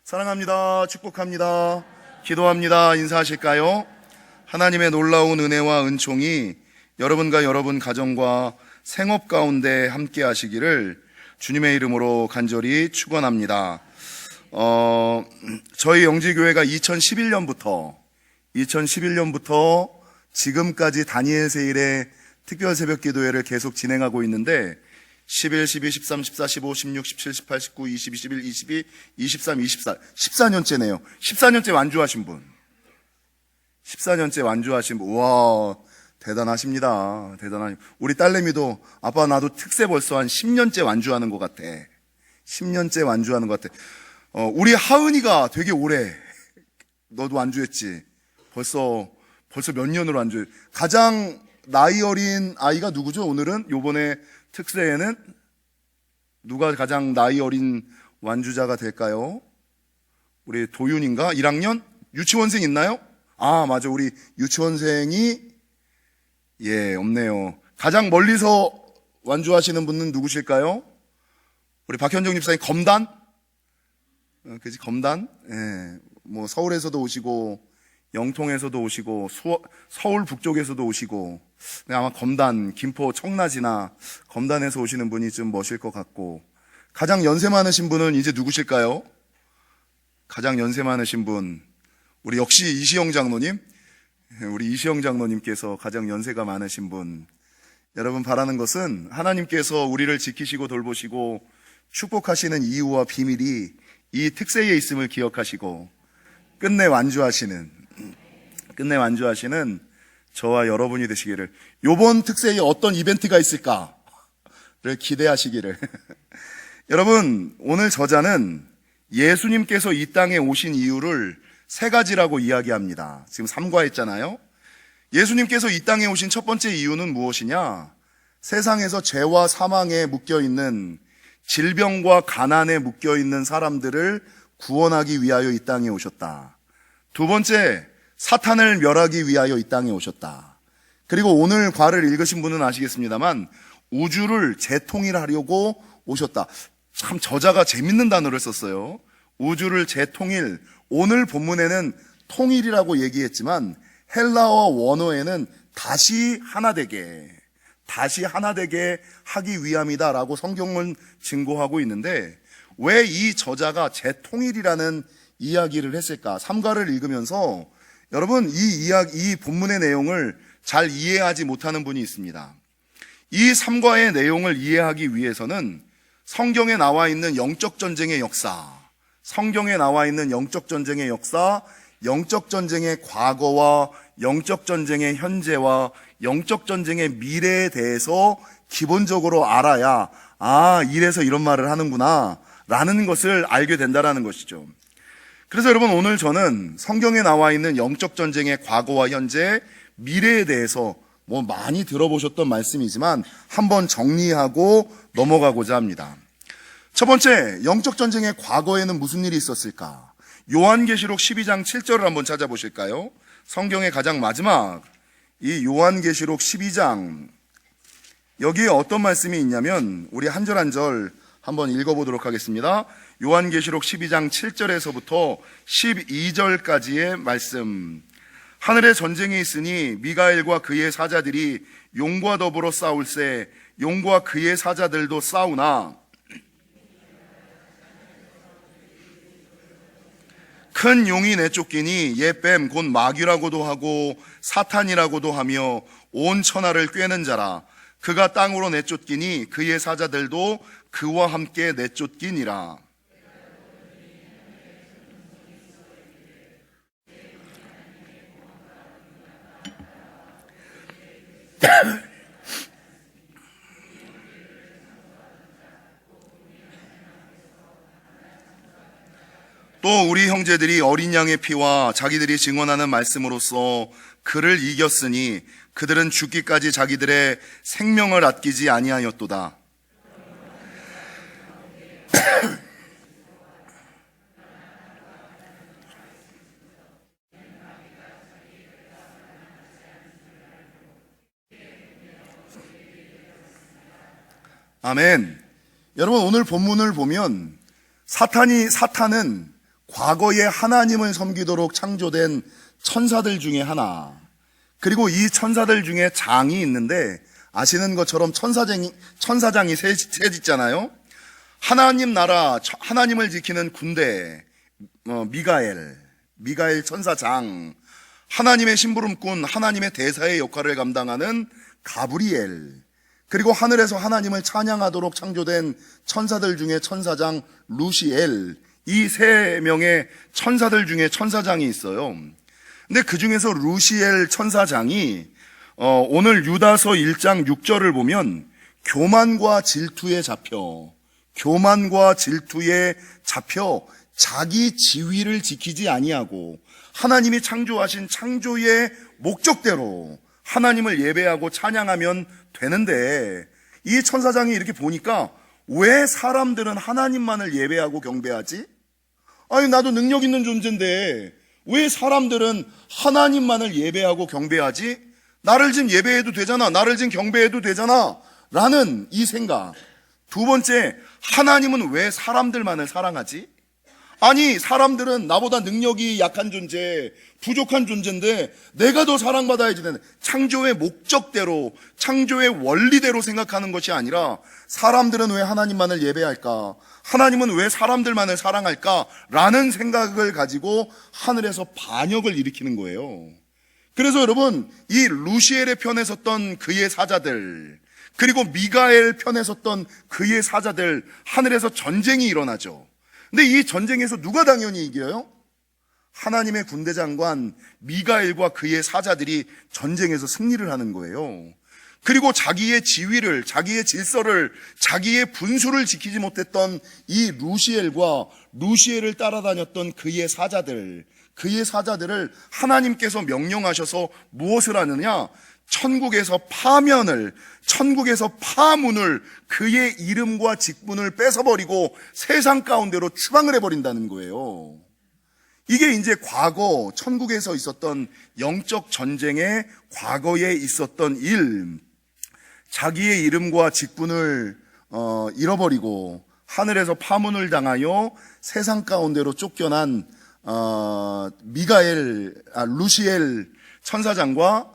사랑합니다. 축복합니다. 기도합니다. 인사하실까요? 하나님의 놀라운 은혜와 은총이 여러분과 여러분 가정과 생업 가운데 함께 하시기를 주님의 이름으로 간절히 축원합니다. 저희 영지교회가 2011년부터 지금까지 다니엘 세일의 특별 새벽 기도회를 계속 진행하고 있는데 11, 12, 13, 14, 15, 16, 17, 18, 19, 20, 21, 22, 23, 24 14년째네요. 14년째 완주하신 분. 14년째 완주하신 분. 우와, 대단하십니다. 우리 딸내미도 아빠 나도 특세 벌써 한 10년째 완주하는 것 같아. 10년째 완주하는 것 같아. 우리 하은이가 되게 오래, 너도 완주했지? 벌써 몇 년으로 완주해. 가장 나이 어린 아이가 누구죠? 오늘은 요번에 특세에는 누가 가장 나이 어린 완주자가 될까요? 우리 도윤인가? 1학년? 유치원생 있나요? 아, 맞아. 우리 유치원생이 없네요. 가장 멀리서 완주하시는 분은 누구실까요? 우리 박현정 집사님 검단? 그지 검단? 뭐 서울에서도 오시고 영통에서도 오시고 서울 북쪽에서도 오시고 아마 검단, 김포, 청라지나 검단에서 오시는 분이 좀 멋일 것 같고 가장 연세 많으신 분은 이제 누구실까요? 가장 연세 많으신 분 우리 역시 이시영 장로님, 우리 이시영 장로님께서 가장 연세가 많으신 분. 여러분 바라는 것은 하나님께서 우리를 지키시고 돌보시고 축복하시는 이유와 비밀이 이 특세에 있음을 기억하시고 끝내 완주하시는 저와 여러분이 되시기를, 요번 특세에 어떤 이벤트가 있을까를 기대하시기를. 여러분, 오늘 저자는 예수님께서 이 땅에 오신 이유를 세 가지라고 이야기합니다. 지금 3과 했잖아요. 예수님께서 이 땅에 오신 첫 번째 이유는 무엇이냐? 세상에서 죄와 사망에 묶여있는, 질병과 가난에 묶여있는 사람들을 구원하기 위하여 이 땅에 오셨다. 두 번째, 사탄을 멸하기 위하여 이 땅에 오셨다. 그리고 오늘 과를 읽으신 분은 아시겠습니다만 우주를 재통일하려고 오셨다. 참 저자가 재밌는 단어를 썼어요. 우주를 재통일. 오늘 본문에는 통일이라고 얘기했지만 헬라어 원어에는 다시 하나 되게 하기 위함이다라고 성경은 증거하고 있는데 왜 이 저자가 재통일이라는 이야기를 했을까? 3과를 읽으면서 여러분 이 본문의 내용을 잘 이해하지 못하는 분이 있습니다. 이 3과의 내용을 이해하기 위해서는 성경에 나와 있는 영적 전쟁의 역사, 영적 전쟁의 과거와 영적 전쟁의 현재와 영적 전쟁의 미래에 대해서 기본적으로 알아야 이래서 이런 말을 하는구나 라는 것을 알게 된다라는 것이죠. 그래서 여러분 오늘 저는 성경에 나와 있는 영적 전쟁의 과거와 현재, 미래에 대해서 많이 들어보셨던 말씀이지만 한번 정리하고 넘어가고자 합니다. 첫 번째, 영적 전쟁의 과거에는 무슨 일이 있었을까? 요한계시록 12장 7절을 한번 찾아보실까요? 성경의 가장 마지막 이 요한계시록 12장, 여기에 어떤 말씀이 있냐면 우리 한 절 한 절 한번 읽어보도록 하겠습니다. 요한계시록 12장 7절에서부터 12절까지의 말씀. 하늘에 전쟁이 있으니 미가엘과 그의 사자들이 용과 더불어 싸울세 용과 그의 사자들도 싸우나 큰 용이 내쫓기니 옛 뱀 곧 마귀라고도 하고 사탄이라고도 하며 온 천하를 꿰는 자라. 그가 땅으로 내쫓기니 그의 사자들도 그와 함께 내쫓기니라. 또 우리 형제들이 어린 양의 피와 자기들이 증언하는 말씀으로써 그를 이겼으니 그들은 죽기까지 자기들의 생명을 아끼지 아니하였도다. 아멘. 여러분 오늘 본문을 보면 사탄은 과거에 하나님을 섬기도록 창조된 천사들 중에 하나. 그리고 이 천사들 중에 장이 있는데 아시는 것처럼 천사장이 셋 있잖아요. 하나님 나라, 하나님을 지키는 군대, 미가엘 천사장, 하나님의 심부름꾼, 하나님의 대사의 역할을 감당하는 가브리엘, 그리고 하늘에서 하나님을 찬양하도록 창조된 천사들 중에 천사장 루시엘, 이 세 명의 천사들 중에 천사장이 있어요. 근데 그 중에서 루시엘 천사장이 오늘 유다서 1장 6절을 보면 교만과 질투에 잡혀 자기 지위를 지키지 아니하고 하나님이 창조하신 창조의 목적대로 하나님을 예배하고 찬양하면 되는데, 이 천사장이 이렇게 보니까 왜 사람들은 하나님만을 예배하고 경배하지? 아니, 나도 능력 있는 존재인데 왜 사람들은 하나님만을 예배하고 경배하지? 나를 좀 예배해도 되잖아, 나를 좀 경배해도 되잖아 라는 이 생각. 두 번째, 하나님은 왜 사람들만을 사랑하지? 아니, 사람들은 나보다 능력이 약한 존재, 부족한 존재인데 내가 더 사랑받아야지 되는, 창조의 목적대로, 창조의 원리대로 생각하는 것이 아니라 사람들은 왜 하나님만을 예배할까? 하나님은 왜 사람들만을 사랑할까? 라는 생각을 가지고 하늘에서 반역을 일으키는 거예요. 그래서 여러분, 이 루시엘의 편에 섰던 그의 사자들, 그리고 미가엘 편에 섰던 그의 사자들, 하늘에서 전쟁이 일어나죠. 근데 이 전쟁에서 누가 당연히 이겨요? 하나님의 군대 장관 미가엘과 그의 사자들이 전쟁에서 승리를 하는 거예요. 그리고 자기의 지위를, 자기의 질서를, 자기의 분수를 지키지 못했던 이 루시엘을 따라다녔던 그의 사자들을 하나님께서 명령하셔서 무엇을 하느냐? 천국에서 파문을, 그의 이름과 직분을 뺏어버리고 세상 가운데로 추방을 해버린다는 거예요. 이게 이제 과거 천국에서 있었던 영적 전쟁의 과거에 있었던 일. 자기의 이름과 직분을 잃어버리고 하늘에서 파문을 당하여 세상 가운데로 쫓겨난 루시엘 천사장과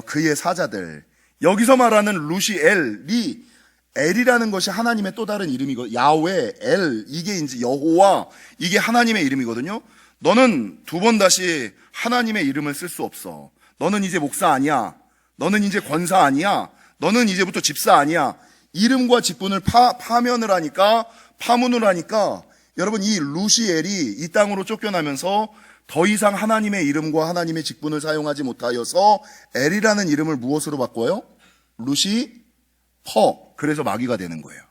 그의 사자들. 여기서 말하는 루시엘이, 엘이라는 것이 하나님의 또 다른 이름이고, 야훼, 엘, 이게 이제 여호와, 이게 하나님의 이름이거든요. 너는 두 번 다시 하나님의 이름을 쓸 수 없어. 너는 이제 목사 아니야. 너는 이제 권사 아니야. 너는 이제부터 집사 아니야. 이름과 직분을 파문을 하니까 여러분, 이 루시엘이 이 땅으로 쫓겨나면서 더 이상 하나님의 이름과 하나님의 직분을 사용하지 못하여서 엘이라는 이름을 무엇으로 바꿔요? 루시퍼. 그래서 마귀가 되는 거예요.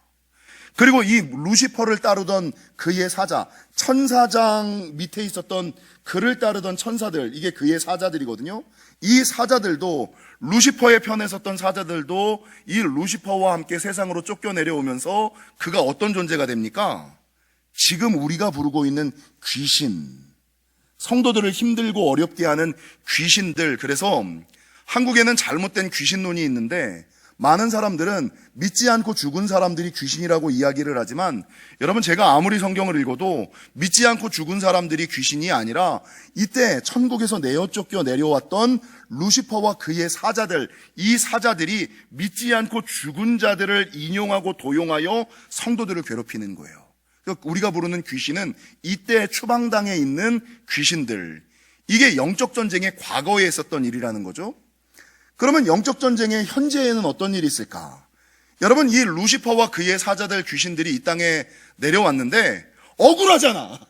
그리고 이 루시퍼를 따르던 그의 사자, 천사장 밑에 있었던 그를 따르던 천사들, 이게 그의 사자들이거든요. 이 사자들도, 루시퍼의 편에 섰던 사자들도 이 루시퍼와 함께 세상으로 쫓겨내려오면서 그가 어떤 존재가 됩니까? 지금 우리가 부르고 있는 귀신, 성도들을 힘들고 어렵게 하는 귀신들. 그래서 한국에는 잘못된 귀신론이 있는데, 많은 사람들은 믿지 않고 죽은 사람들이 귀신이라고 이야기를 하지만, 여러분, 제가 아무리 성경을 읽어도 믿지 않고 죽은 사람들이 귀신이 아니라 이때 천국에서 내어 쫓겨 내려왔던 루시퍼와 그의 사자들, 이 사자들이 믿지 않고 죽은 자들을 인용하고 도용하여 성도들을 괴롭히는 거예요. 우리가 부르는 귀신은 이때 추방당에 있는 귀신들. 이게 영적 전쟁의 과거에 있었던 일이라는 거죠. 그러면 영적 전쟁의 현재에는 어떤 일이 있을까? 여러분, 이 루시퍼와 그의 사자들 귀신들이 이 땅에 내려왔는데 억울하잖아.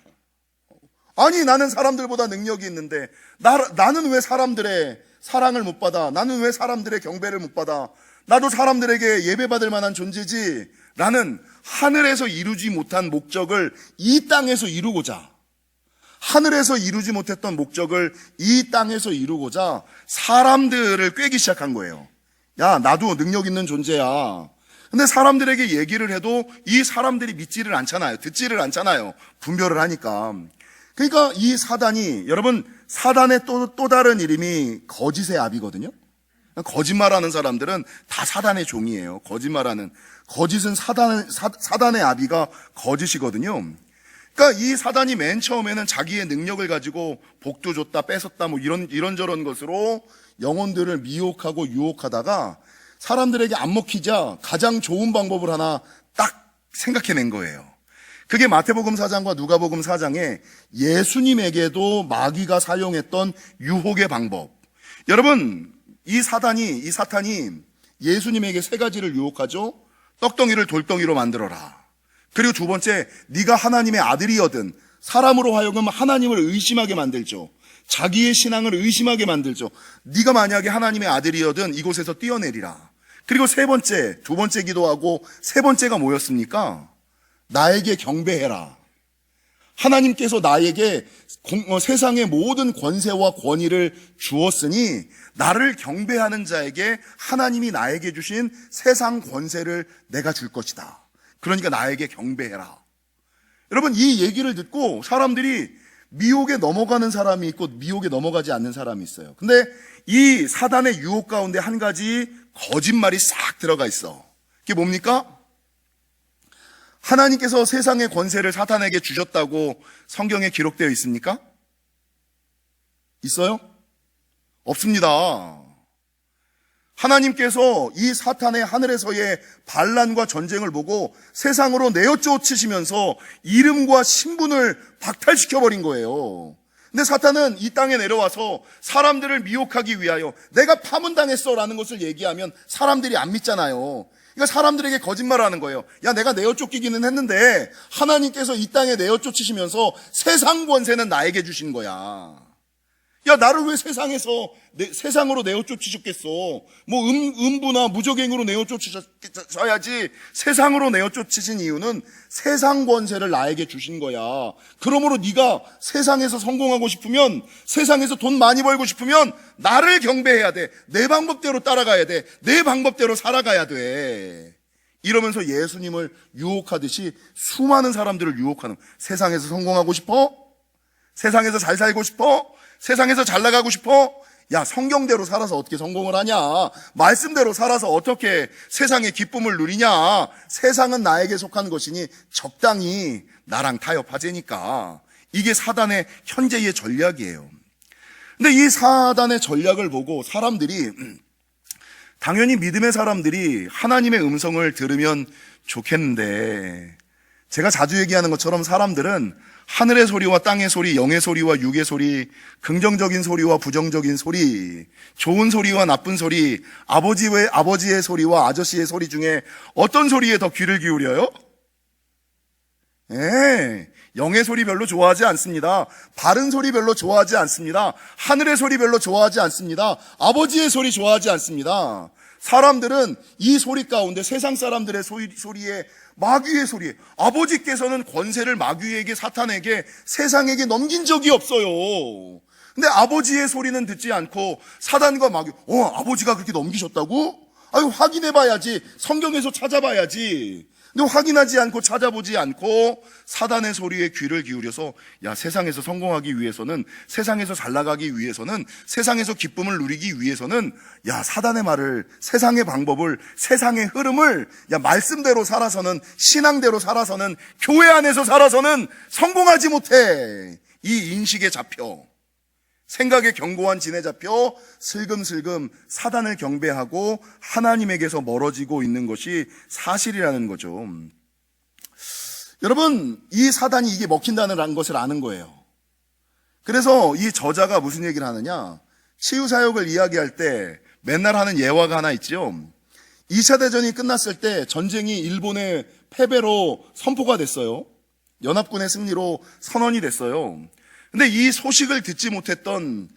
아니, 나는 사람들보다 능력이 있는데 나는 왜 사람들의 사랑을 못 받아? 나는 왜 사람들의 경배를 못 받아? 나도 사람들에게 예배받을 만한 존재지 라는 하늘에서 이루지 못한 목적을 이 땅에서 이루고자, 하늘에서 이루지 못했던 목적을 이 땅에서 이루고자 사람들을 꿰기 시작한 거예요. 야, 나도 능력 있는 존재야. 근데 사람들에게 얘기를 해도 이 사람들이 믿지를 않잖아요. 듣지를 않잖아요. 분별을 하니까. 그러니까 이 사단이, 여러분, 사단의 또 다른 이름이 거짓의 아비거든요. 거짓말하는 사람들은 다 사단의 종이에요. 거짓은 사단의 아비가 거짓이거든요. 그러니까 이 사단이 맨 처음에는 자기의 능력을 가지고 복도 줬다 뺏었다 뭐 이런저런 것으로 영혼들을 미혹하고 유혹하다가 사람들에게 안 먹히자 가장 좋은 방법을 하나 딱 생각해낸 거예요. 그게 마태복음 4장과 누가복음 4장에 예수님에게도 마귀가 사용했던 유혹의 방법. 여러분, 이 사탄이 예수님에게 세 가지를 유혹하죠. 떡덩이를 돌덩이로 만들어라. 그리고 두 번째, 네가 하나님의 아들이거든 사람으로 하여금 하나님을 의심하게 만들죠. 자기의 신앙을 의심하게 만들죠. 네가 만약에 하나님의 아들이거든 이곳에서 뛰어내리라. 그리고 두 번째 기도하고 세 번째가 뭐였습니까? 나에게 경배해라. 하나님께서 나에게 세상의 모든 권세와 권위를 주었으니 나를 경배하는 자에게 하나님이 나에게 주신 세상 권세를 내가 줄 것이다. 그러니까 나에게 경배해라. 여러분, 이 얘기를 듣고 사람들이 미혹에 넘어가는 사람이 있고 미혹에 넘어가지 않는 사람이 있어요. 근데 이 사단의 유혹 가운데 한 가지 거짓말이 싹 들어가 있어. 그게 뭡니까? 하나님께서 세상의 권세를 사탄에게 주셨다고 성경에 기록되어 있습니까? 있어요? 없습니다. 하나님께서 이 사탄의 하늘에서의 반란과 전쟁을 보고 세상으로 내어 쫓으시면서 이름과 신분을 박탈시켜버린 거예요. 근데 사탄은 이 땅에 내려와서 사람들을 미혹하기 위하여 내가 파문당했어 라는 것을 얘기하면 사람들이 안 믿잖아요. 그러니까 사람들에게 거짓말을 하는 거예요. 야, 내가 내어 쫓기기는 했는데 하나님께서 이 땅에 내어 쫓으시면서 세상 권세는 나에게 주신 거야. 야, 나를 왜 세상으로 내어 쫓으셨겠어? 뭐 음부나 무적행으로 내어 쫓으셔야지. 세상으로 내어 쫓으신 이유는 세상 권세를 나에게 주신 거야. 그러므로 네가 세상에서 성공하고 싶으면, 세상에서 돈 많이 벌고 싶으면 나를 경배해야 돼. 내 방법대로 따라가야 돼. 내 방법대로 살아가야 돼. 이러면서 예수님을 유혹하듯이 수많은 사람들을 유혹하는, 세상에서 성공하고 싶어? 세상에서 잘 살고 싶어? 세상에서 잘 나가고 싶어? 야, 성경대로 살아서 어떻게 성공을 하냐? 말씀대로 살아서 어떻게 세상의 기쁨을 누리냐? 세상은 나에게 속한 것이니 적당히 나랑 타협하자니까. 이게 사단의 현재의 전략이에요. 근데 이 사단의 전략을 보고 사람들이, 당연히 믿음의 사람들이 하나님의 음성을 들으면 좋겠는데, 제가 자주 얘기하는 것처럼 사람들은 하늘의 소리와 땅의 소리, 영의 소리와 육의 소리, 긍정적인 소리와 부정적인 소리, 좋은 소리와 나쁜 소리, 아버지의 소리와 아저씨의 소리 중에 어떤 소리에 더 귀를 기울여요? 영의 소리 별로 좋아하지 않습니다. 바른 소리 별로 좋아하지 않습니다. 하늘의 소리 별로 좋아하지 않습니다. 아버지의 소리 좋아하지 않습니다. 사람들은 이 소리 가운데, 세상 사람들의 소리에, 마귀의 소리, 아버지께서는 권세를 마귀에게, 사탄에게, 세상에게 넘긴 적이 없어요. 근데 아버지의 소리는 듣지 않고 사단과 마귀, 아버지가 그렇게 넘기셨다고? 아유, 확인해봐야지. 성경에서 찾아봐야지. 근데 확인하지 않고 찾아보지 않고 사단의 소리에 귀를 기울여서, 야, 세상에서 성공하기 위해서는, 세상에서 잘 나가기 위해서는, 세상에서 기쁨을 누리기 위해서는, 야, 사단의 말을, 세상의 방법을, 세상의 흐름을, 야, 말씀대로 살아서는, 신앙대로 살아서는, 교회 안에서 살아서는 성공하지 못해. 이 인식에 잡혀, 생각에 견고한 진에 잡혀 슬금슬금 사단을 경배하고 하나님에게서 멀어지고 있는 것이 사실이라는 거죠. 여러분, 이 사단이 이게 먹힌다는 것을 아는 거예요. 그래서 이 저자가 무슨 얘기를 하느냐, 치유사역을 이야기할 때 맨날 하는 예화가 하나 있죠. 2차 대전이 끝났을 때 전쟁이 일본의 패배로 선포가 됐어요. 연합군의 승리로 선언이 됐어요. 근데 이 소식을 듣지 못했던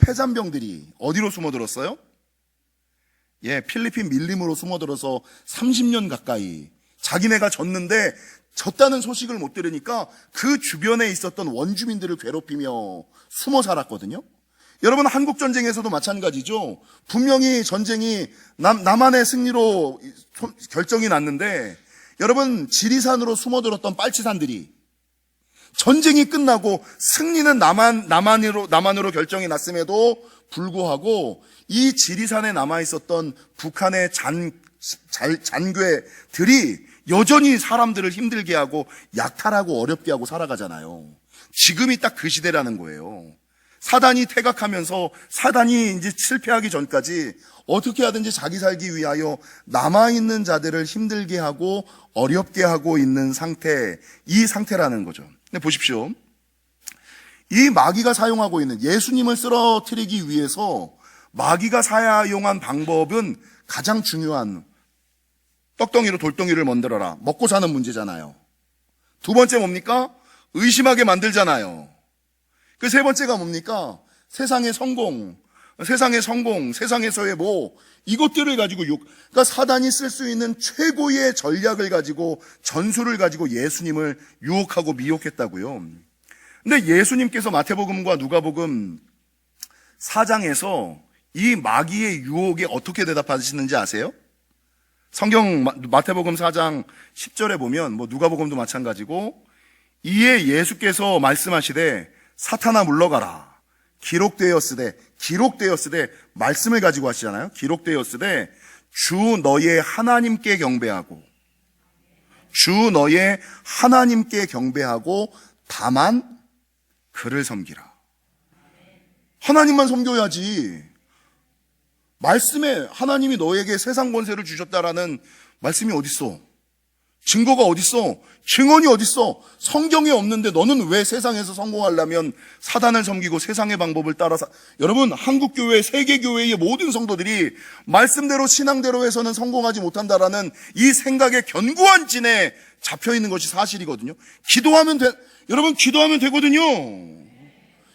패잔병들이 어디로 숨어들었어요? 필리핀 밀림으로 숨어들어서 30년 가까이, 자기네가 졌는데 졌다는 소식을 못 들으니까 그 주변에 있었던 원주민들을 괴롭히며 숨어 살았거든요. 여러분, 한국전쟁에서도 마찬가지죠. 분명히 전쟁이 남한의 승리로 결정이 났는데, 여러분, 지리산으로 숨어들었던 빨치산들이 전쟁이 끝나고 승리는 남한으로 결정이 났음에도 불구하고 이 지리산에 남아있었던 북한의 잔괴들이 여전히 사람들을 힘들게 하고 약탈하고 어렵게 하고 살아가잖아요. 지금이 딱 그 시대라는 거예요. 사단이 퇴각하면서 사단이 이제 실패하기 전까지 어떻게 하든지 자기 살기 위하여 남아있는 자들을 힘들게 하고 어렵게 하고 있는 상태, 이 상태라는 거죠. 근데 보십시오. 이 마귀가 사용하고 있는, 예수님을 쓰러뜨리기 위해서 마귀가 사용한 방법은 가장 중요한, 떡덩이로 돌덩이를 만들어라. 먹고 사는 문제잖아요. 두 번째 뭡니까? 의심하게 만들잖아요. 그 세 번째가 뭡니까? 세상의 성공, 세상에서의 이것들을 가지고 그러니까 사단이 쓸 수 있는 최고의 전략을 가지고, 전술을 가지고 예수님을 유혹하고 미혹했다고요. 근데 예수님께서 마태복음과 누가복음 4장에서 이 마귀의 유혹에 어떻게 대답하시는지 아세요? 성경 마태복음 4장 10절에 보면, 누가복음도 마찬가지고, 이에 예수께서 말씀하시되 사탄아 물러가라. 기록되었으되 말씀을 가지고 하시잖아요. 기록되었으되 주 너의 하나님께 경배하고 다만 그를 섬기라. 하나님만 섬겨야지. 말씀에 하나님이 너에게 세상 권세를 주셨다라는 말씀이 어딨어? 증거가 어딨어? 증언이 어딨어? 성경에 없는데 너는 왜 세상에서 성공하려면 사단을 섬기고 세상의 방법을 따라서. 여러분, 한국교회, 세계교회의 모든 성도들이 말씀대로 신앙대로 해서는 성공하지 못한다라는 이 생각에 견고한 진에 잡혀있는 것이 사실이거든요. 여러분, 기도하면 되거든요.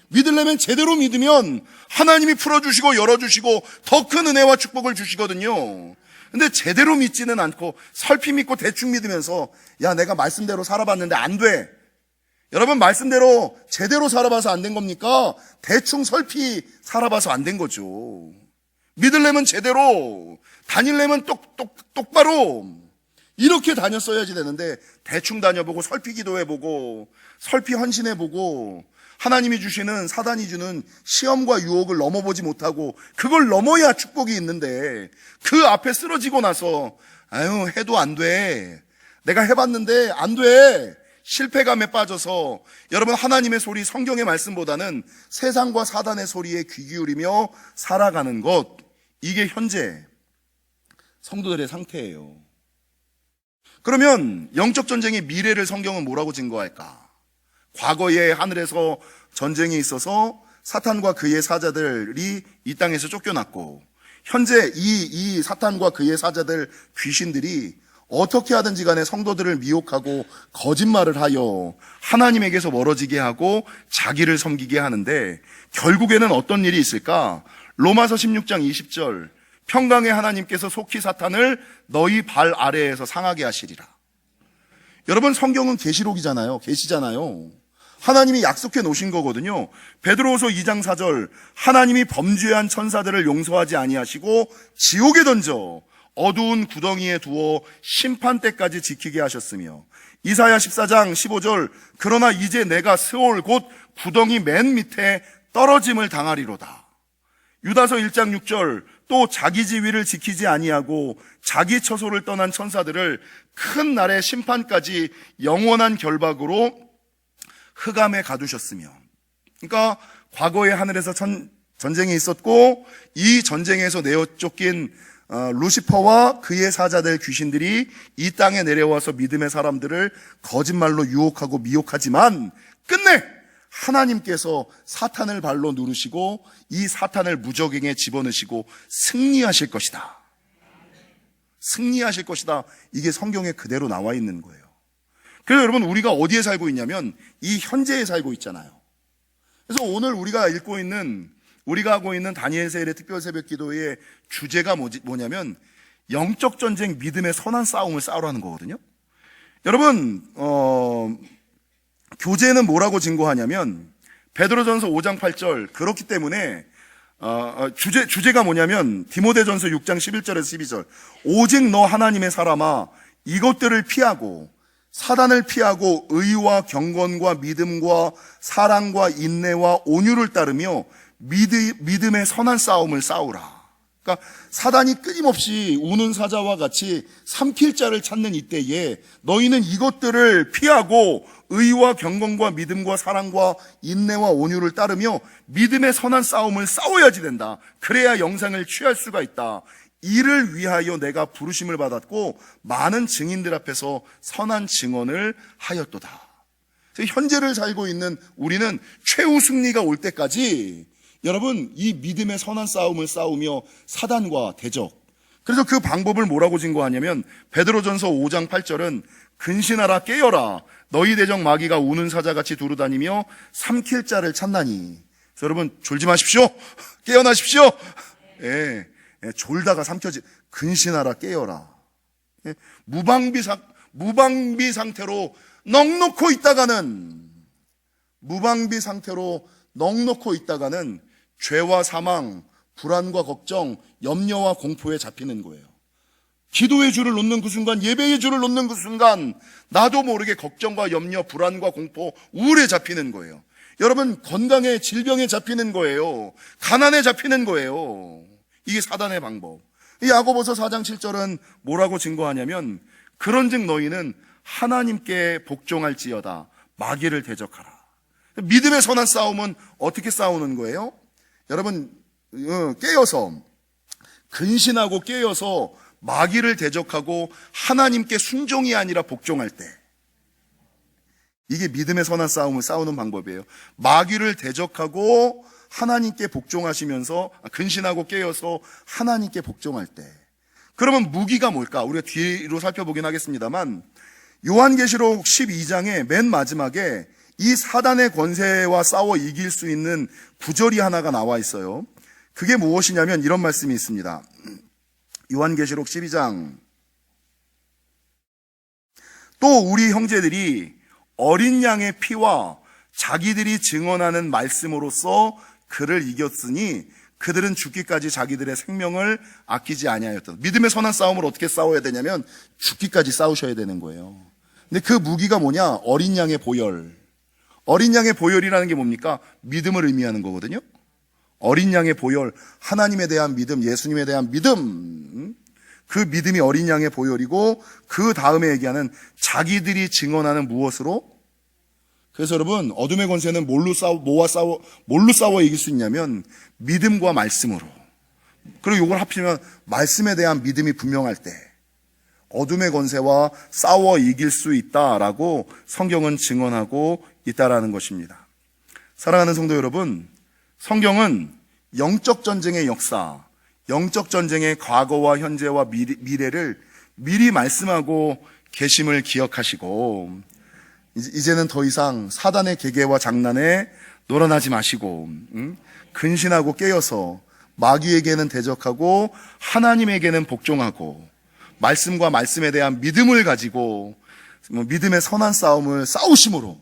믿으려면 제대로 믿으면 하나님이 풀어주시고 열어주시고 더 큰 은혜와 축복을 주시거든요. 근데 제대로 믿지는 않고 설피 믿고 대충 믿으면서, 야, 내가 말씀대로 살아봤는데 안 돼. 여러분, 말씀대로 제대로 살아봐서 안 된 겁니까? 대충 설피 살아봐서 안 된 거죠. 믿으려면 제대로, 다니려면 똑바로 이렇게 다녔어야지 되는데, 대충 다녀보고 설피 기도해보고 설피 헌신해보고 하나님이 주시는, 사단이 주는 시험과 유혹을 넘어보지 못하고, 그걸 넘어야 축복이 있는데 그 앞에 쓰러지고 나서 해도 안 돼, 내가 해봤는데 안 돼, 실패감에 빠져서 여러분, 하나님의 소리, 성경의 말씀보다는 세상과 사단의 소리에 귀 기울이며 살아가는 것, 이게 현재 성도들의 상태예요. 그러면 영적 전쟁의 미래를 성경은 뭐라고 증거할까? 과거에 하늘에서 전쟁이 있어서 사탄과 그의 사자들이 이 땅에서 쫓겨났고, 현재 이 사탄과 그의 사자들, 귀신들이 어떻게 하든지 간에 성도들을 미혹하고 거짓말을 하여 하나님에게서 멀어지게 하고 자기를 섬기게 하는데, 결국에는 어떤 일이 있을까? 로마서 16장 20절, 평강의 하나님께서 속히 사탄을 너희 발 아래에서 상하게 하시리라. 여러분, 성경은 계시록이잖아요. 계시잖아요. 하나님이 약속해 놓으신 거거든요. 베드로후서 2장 4절, 하나님이 범죄한 천사들을 용서하지 아니하시고 지옥에 던져 어두운 구덩이에 두어 심판 때까지 지키게 하셨으며, 이사야 14장 15절, 그러나 이제 내가 스올 곧 구덩이 맨 밑에 떨어짐을 당하리로다. 유다서 1장 6절, 또 자기 지위를 지키지 아니하고 자기 처소를 떠난 천사들을 큰 날의 심판까지 영원한 결박으로 흑암에 가두셨으며. 그러니까 과거에 하늘에서 전쟁이 있었고, 이 전쟁에서 내어 쫓긴 루시퍼와 그의 사자들, 귀신들이 이 땅에 내려와서 믿음의 사람들을 거짓말로 유혹하고 미혹하지만, 끝내 하나님께서 사탄을 발로 누르시고 이 사탄을 무적행에 집어넣으시고 승리하실 것이다. 승리하실 것이다. 이게 성경에 그대로 나와 있는 거예요. 그래서 여러분, 우리가 어디에 살고 있냐면 이 현재에 살고 있잖아요. 그래서 오늘 우리가 하고 있는 다니엘 세일의 특별 새벽 기도의 주제가 뭐냐면 영적 전쟁, 믿음의 선한 싸움을 싸우라는 거거든요. 여러분, 교재는 뭐라고 증거하냐면 베드로전서 5장 8절, 그렇기 때문에 주제가 뭐냐면 디모데전서 6장 11절에서 12절, 오직 너 하나님의 사람아 이것들을 피하고 사단을 피하고 의와 경건과 믿음과 사랑과 인내와 온유를 따르며 믿음의 선한 싸움을 싸우라. 그러니까 사단이 끊임없이 우는 사자와 같이 삼킬 자를 찾는 이때에 너희는 이것들을 피하고 의와 경건과 믿음과 사랑과 인내와 온유를 따르며 믿음의 선한 싸움을 싸워야지 된다. 그래야 영생을 취할 수가 있다. 이를 위하여 내가 부르심을 받았고 많은 증인들 앞에서 선한 증언을 하였도다. 현재를 살고 있는 우리는 최후 승리가 올 때까지 여러분 이 믿음의 선한 싸움을 싸우며 사단과 대적. 그래서 그 방법을 뭐라고 증거하냐면 베드로전서 5장 8절은 근신하라 깨어라 너희 대적 마귀가 우는 사자같이 두루다니며 삼킬 자를 찾나니. 그래서 여러분 졸지 마십시오. 깨어나십시오. 예, 졸다가 삼켜지. 근신하라 깨어라. 예, 무방비 상태로 넋놓고 있다가는 죄와 사망, 불안과 걱정, 염려와 공포에 잡히는 거예요. 기도의 줄을 놓는 그 순간, 예배의 줄을 놓는 그 순간 나도 모르게 걱정과 염려, 불안과 공포, 우울에 잡히는 거예요. 여러분 건강에, 질병에 잡히는 거예요. 가난에 잡히는 거예요. 이게 사단의 방법. 이 야고보서 4장 7절은 뭐라고 증거하냐면 그런즉 너희는 하나님께 복종할지어다 마귀를 대적하라. 믿음의 선한 싸움은 어떻게 싸우는 거예요? 여러분 깨어서 근신하고 깨어서 마귀를 대적하고 하나님께 순종이 아니라 복종할 때, 이게 믿음의 선한 싸움을 싸우는 방법이에요. 마귀를 대적하고 하나님께 복종하시면서 근신하고 깨어서 하나님께 복종할 때. 그러면 무기가 뭘까? 우리가 뒤로 살펴보긴 하겠습니다만 요한계시록 12장의 맨 마지막에 이 사단의 권세와 싸워 이길 수 있는 구절이 하나가 나와 있어요. 그게 무엇이냐면 이런 말씀이 있습니다. 요한계시록 12장. 또 우리 형제들이 어린 양의 피와 자기들이 증언하는 말씀으로써 그를 이겼으니 그들은 죽기까지 자기들의 생명을 아끼지 아니하였다. 믿음의 선한 싸움을 어떻게 싸워야 되냐면 죽기까지 싸우셔야 되는 거예요. 근데 그 무기가 뭐냐? 어린 양의 보혈. 어린 양의 보혈이라는 게 뭡니까? 믿음을 의미하는 거거든요. 어린 양의 보혈, 하나님에 대한 믿음, 예수님에 대한 믿음. 그 믿음이 어린 양의 보혈이고 그 다음에 얘기하는 자기들이 증언하는 무엇으로? 그래서 여러분 어둠의 권세는 뭘로 싸워 이길 수 있냐면 믿음과 말씀으로. 그리고 이걸 합치면 말씀에 대한 믿음이 분명할 때 어둠의 권세와 싸워 이길 수 있다라고 성경은 증언하고 있다라는 것입니다. 사랑하는 성도 여러분, 성경은 영적 전쟁의 역사, 영적 전쟁의 과거와 현재와 미래를 미리 말씀하고 계심을 기억하시고 이제는 더 이상 사단의 계계와 장난에 놀아나지 마시고 근신하고 깨어서 마귀에게는 대적하고 하나님에게는 복종하고 말씀과 말씀에 대한 믿음을 가지고 믿음의 선한 싸움을 싸우심으로,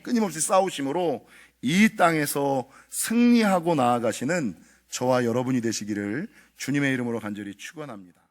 끊임없이 싸우심으로 이 땅에서 승리하고 나아가시는 저와 여러분이 되시기를 주님의 이름으로 간절히 축원합니다.